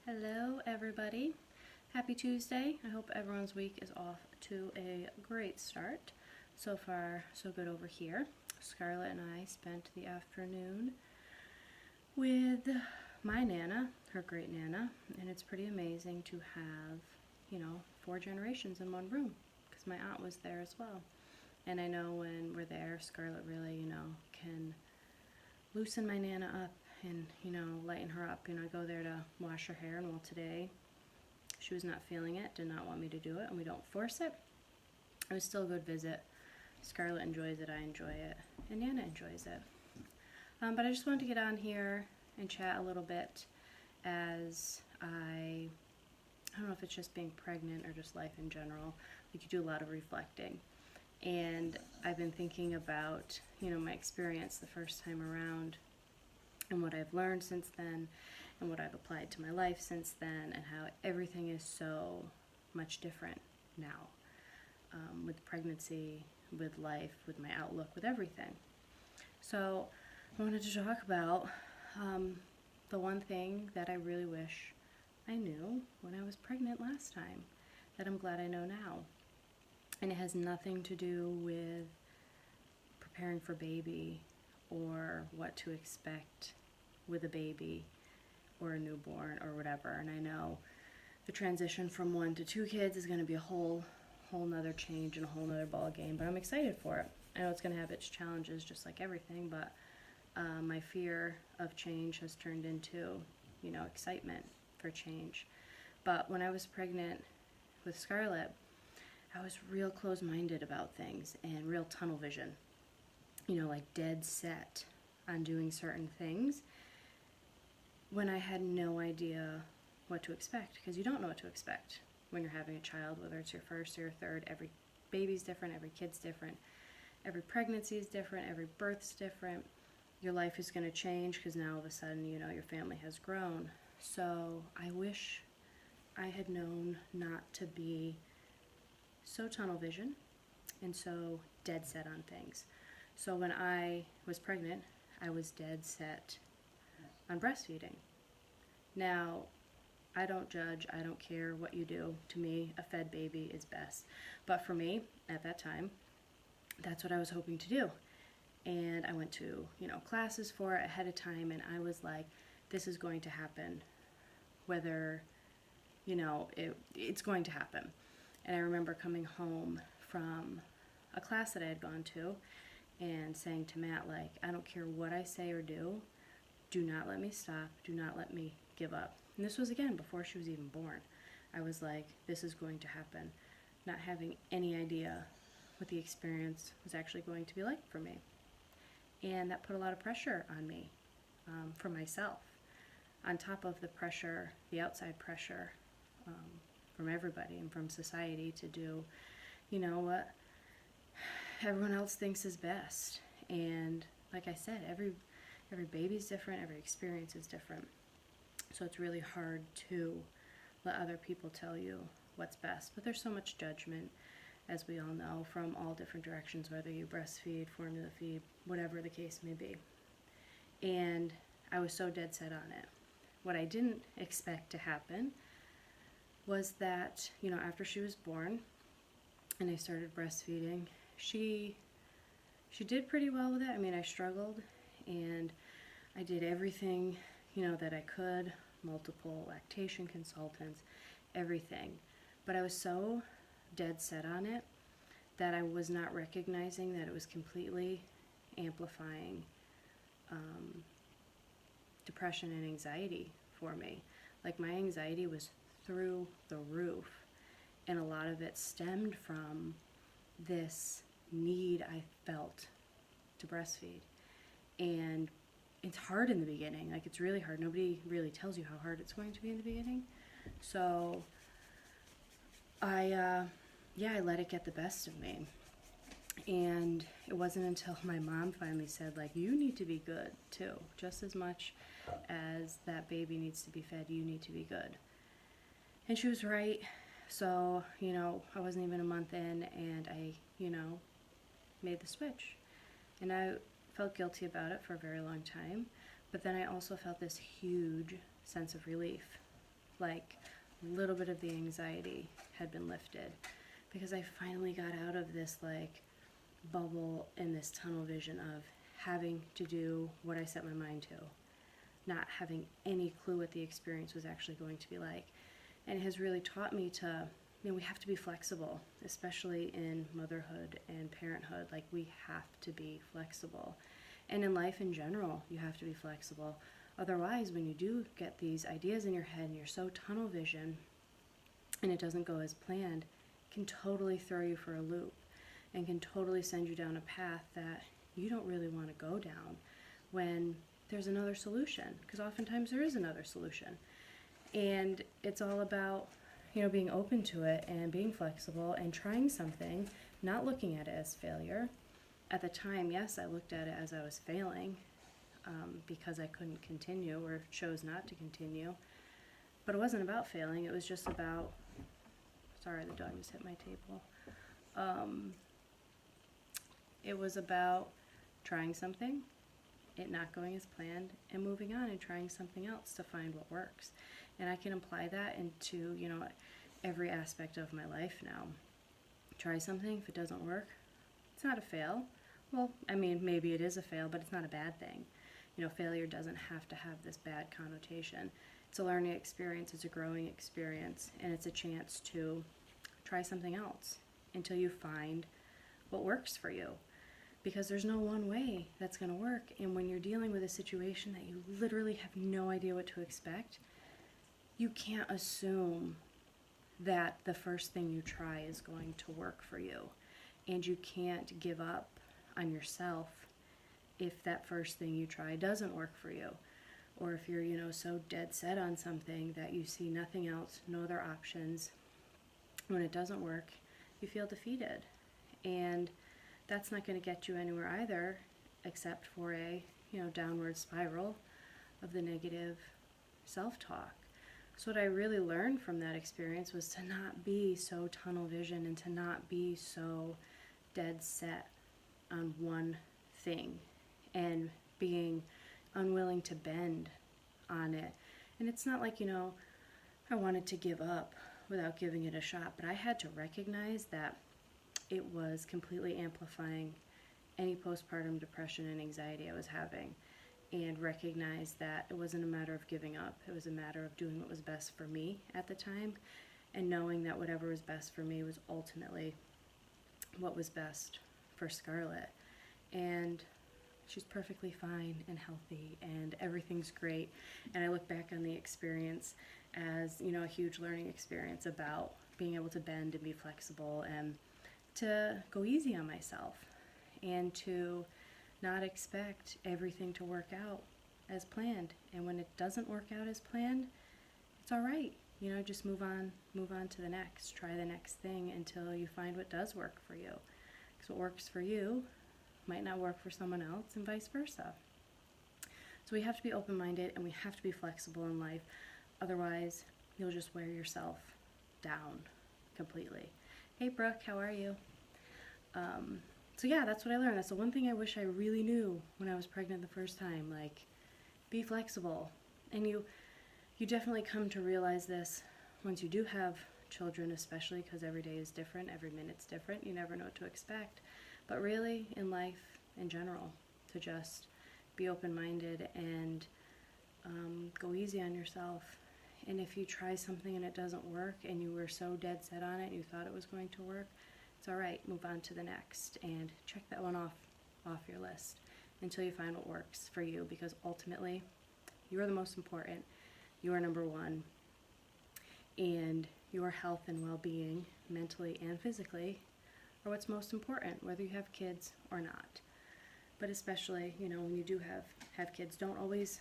Hello everybody. Happy Tuesday. I hope everyone's week is off to a great start. So far, so good over here. Scarlett and I spent the afternoon with my Nana, her great Nana, and it's pretty amazing to have, 4 generations in one room because my aunt was there as well. And I know when we're there, Scarlett really, can loosen my Nana up and, lighten her up. I go there to wash her hair, and well, today she was not feeling it, did not want me to do it, and we don't force it. It was still a good visit. Scarlett enjoys it, I enjoy it, and Nana enjoys it. But I just wanted to get on here and chat a little bit as I don't know if it's just being pregnant or just life in general. Like, you do a lot of reflecting. And I've been thinking about, my experience the first time around and what I've learned since then and what I've applied to my life since then and how everything is so much different now with pregnancy, with life, with my outlook, with everything. So I wanted to talk about the one thing that I really wish I knew when I was pregnant last time that I'm glad I know now. And it has nothing to do with preparing for baby or what to expect with a baby or a newborn or whatever. And I know the transition from 1 to 2 kids is going to be a whole nother change and a whole nother ball game, but I'm excited for it. I know it's going to have its challenges just like everything, but my fear of change has turned into, excitement for change. But when I was pregnant with Scarlett, I was real close-minded about things and real tunnel vision, like dead set on doing certain things when I had no idea what to expect, because you don't know what to expect when you're having a child, whether it's your first or your third. Every baby's different, every kid's different, every pregnancy is different, every birth's different. Your life is going to change because now all of a sudden, your family has grown. So I wish I had known not to be so tunnel vision and so dead set on things. So when I was pregnant, I was dead set on breastfeeding. Now, I don't judge, I don't care what you do. To me, a fed baby is best. But for me, at that time, that's what I was hoping to do. And I went to, classes for it ahead of time, and I was like, this is going to happen, whether, it's going to happen. And I remember coming home from a class that I had gone to and saying to Matt, like, I don't care what I say or do not let me stop, do not let me give up. And this was, again, before she was even born. I was like, this is going to happen, not having any idea what the experience was actually going to be like for me. And that put a lot of pressure on me for myself, on top of the pressure, the outside pressure from everybody and from society to do, what everyone else thinks is best. And like I said, every baby's different, every experience is different. So it's really hard to let other people tell you what's best. But there's so much judgment, as we all know, from all different directions, whether you breastfeed, formula feed, whatever the case may be. And I was so dead set on it. What I didn't expect to happen was that, after she was born and I started breastfeeding, she did pretty well with it. I mean, I struggled, and I did everything, that I could, multiple lactation consultants, everything. But I was so dead set on it that I was not recognizing that it was completely amplifying depression and anxiety for me. Like, my anxiety was through the roof, and a lot of it stemmed from this need I felt to breastfeed. And it's hard in the beginning. Like, it's really hard. Nobody really tells you how hard it's going to be in the beginning. So I let it get the best of me. And it wasn't until my mom finally said, like, you need to be good too. Just as much as that baby needs to be fed, you need to be good. And she was right. So, I wasn't even a month in, and I, made the switch. And I felt guilty about it for a very long time. But then I also felt this huge sense of relief like a little bit of the anxiety had been lifted, because I finally got out of this like bubble and this tunnel vision of having to do what I set my mind to, not having any clue what the experience was actually going to be like. And it has really taught me to, we have to be flexible, especially in motherhood and parenthood. Like, we have to be flexible. And in life in general, you have to be flexible. Otherwise, when you do get these ideas in your head and you're so tunnel vision and it doesn't go as planned, it can totally throw you for a loop and can totally send you down a path that you don't really want to go down when there's another solution, because oftentimes there is another solution. And it's all about, being open to it and being flexible and trying something, not looking at it as failure. At the time, yes, I looked at it as I was failing because I couldn't continue or chose not to continue. But it wasn't about failing. It was just about, sorry, the dog just hit my table. It was about trying something, it not going as planned, and moving on and trying something else to find what works. And I can apply that into, every aspect of my life now. Try something, if it doesn't work, it's not a fail. Well, maybe it is a fail, but it's not a bad thing. Failure doesn't have to have this bad connotation. It's a learning experience, it's a growing experience, and it's a chance to try something else until you find what works for you. Because there's no one way that's going to work. And when you're dealing with a situation that you literally have no idea what to expect, you can't assume that the first thing you try is going to work for you. And you can't give up on yourself if that first thing you try doesn't work for you. Or if you're, so dead set on something that you see nothing else, no other options. When it doesn't work, you feel defeated. And that's not going to get you anywhere either, except for a, downward spiral of the negative self-talk. So what I really learned from that experience was to not be so tunnel vision and to not be so dead set on one thing and being unwilling to bend on it. And it's not like, I wanted to give up without giving it a shot, but I had to recognize that it was completely amplifying any postpartum depression and anxiety I was having, and recognize that it wasn't a matter of giving up. It was a matter of doing what was best for me at the time, and knowing that whatever was best for me was ultimately what was best for Scarlett. And she's perfectly fine and healthy, and everything's great. And I look back on the experience as, a huge learning experience about being able to bend and be flexible and to go easy on myself and to not expect everything to work out as planned. And when it doesn't work out as planned, it's all right. Just move on to the next. Try the next thing until you find what does work for you. Because what works for you might not work for someone else, and vice versa. So we have to be open-minded and we have to be flexible in life. Otherwise, you'll just wear yourself down completely. Hey Brooke, how are you? So yeah, that's what I learned. That's the one thing I wish I really knew when I was pregnant the first time. Like, be flexible. And you definitely come to realize this once you do have children, especially because every day is different, every minute's different. You never know what to expect. But really, in life in general, to just be open-minded and go easy on yourself. And if you try something and it doesn't work and you were so dead set on it and you thought it was going to work, it's all right. Move on to the next and check that one off your list until you find what works for you, because ultimately you are the most important. You are number one, and your health and well-being, mentally and physically, are what's most important, whether you have kids or not. But especially, when you do have kids, don't always,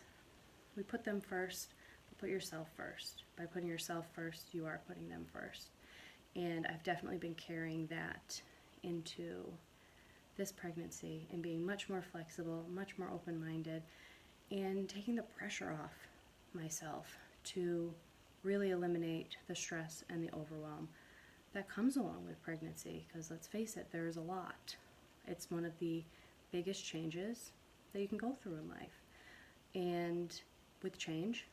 we put them first. Put yourself first. By putting yourself first, you are putting them first. And I've definitely been carrying that into this pregnancy and being much more flexible, much more open-minded, and taking the pressure off myself to really eliminate the stress and the overwhelm that comes along with pregnancy. Because let's face it, there is a lot. It's one of the biggest changes that you can go through in life. And with change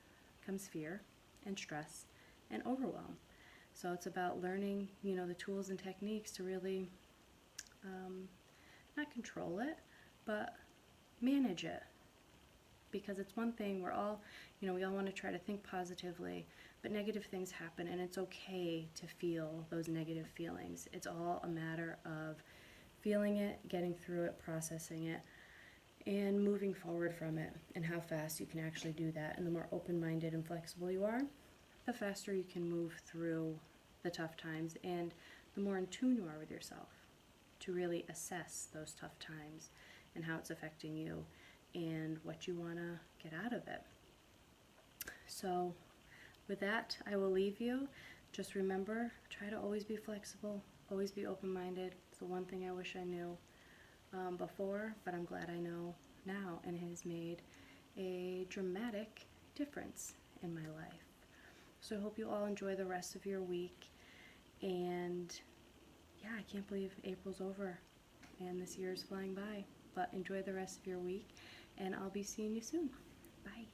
comes fear and stress and overwhelm. So it's about learning, you know, the tools and techniques to really not control it, but manage it. Because it's one thing, we're all, you know, we all want to try to think positively, but negative things happen, and it's okay to feel those negative feelings. It's all a matter of feeling it, getting through it, processing it, and moving forward from it, and how fast you can actually do that. And the more open-minded and flexible you are, the faster you can move through the tough times, and the more in tune you are with yourself to really assess those tough times and how it's affecting you and what you want to get out of it. So with that, I will leave you. Just remember, try to always be flexible, always be open-minded. It's the one thing I wish I knew before, but I'm glad I know now, and it has made a dramatic difference in my life. So I hope you all enjoy the rest of your week, and yeah, I can't believe April's over and this year is flying by, but enjoy the rest of your week, and I'll be seeing you soon. Bye.